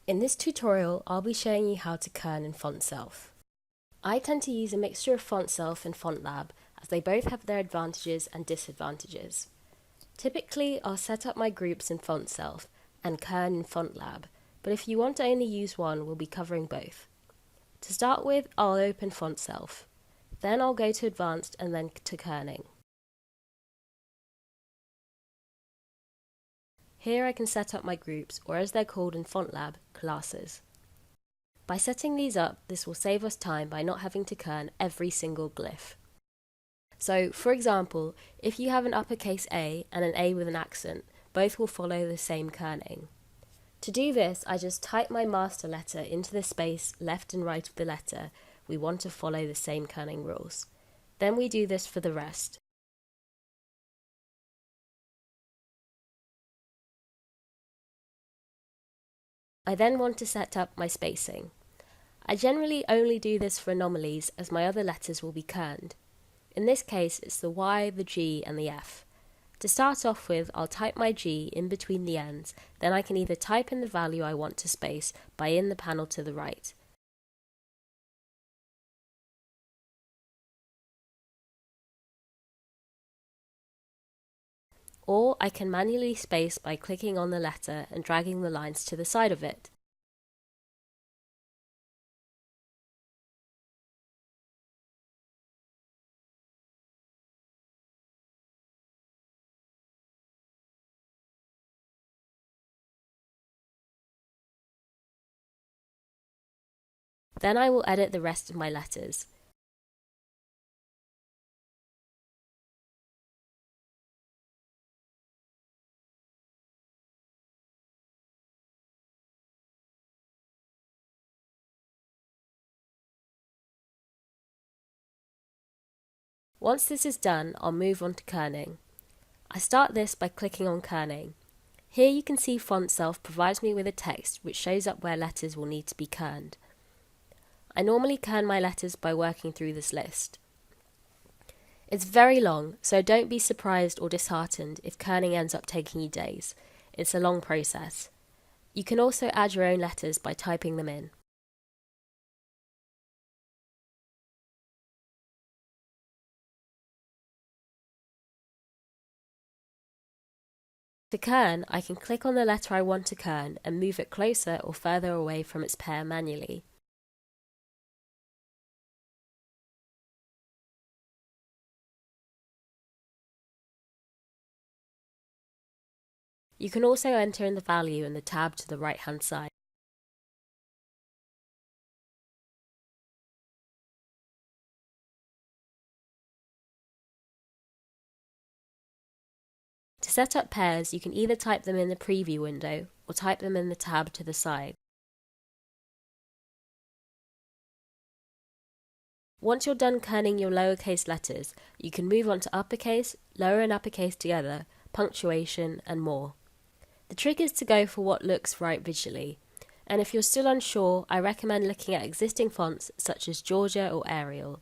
In this tutorial, I'll be showing you how to kern in Fontself. I tend to use a mixture of Fontself and FontLab as they both have their advantages and disadvantages. Typically, I'll set up my groups in Fontself and kern in FontLab, but if you want to only use one, we'll be covering both. To start with, I'll open Fontself. Then I'll go to Advanced and then to Kerning. Here I can set up my groups, or as they're called in FontLab, classes. By setting these up, this will save us time by not having to kern every single glyph. So, for example, if you have an uppercase A and an A with an accent, both will follow the same kerning. To do this, I just type my master letter into the space left and right of the letter we want to follow the same kerning rules. Then we do this for the rest. I then want to set up my spacing. I generally only do this for anomalies as my other letters will be kerned. In this case, it's the Y, the G and the F. To start off with, I'll type my G in between the ends, then I can either type in the value I want to space by in the panel to the right. Or I can manually space by clicking on the letter and dragging the lines to the side of it. Then I will edit the rest of my letters. Once this is done, I'll move on to kerning. I start this by clicking on kerning. Here you can see Fontself provides me with a text which shows up where letters will need to be kerned. I normally kern my letters by working through this list. It's very long, so don't be surprised or disheartened if kerning ends up taking you days. It's a long process. You can also add your own letters by typing them in. To kern, I can click on the letter I want to kern and move it closer or further away from its pair manually. You can also enter in the value in the tab to the right-hand side. To set up pairs, you can either type them in the preview window or type them in the tab to the side. Once you're done kerning your lowercase letters, you can move on to uppercase, lower and uppercase together, punctuation, and more. The trick is to go for what looks right visually, and if you're still unsure, I recommend looking at existing fonts such as Georgia or Arial.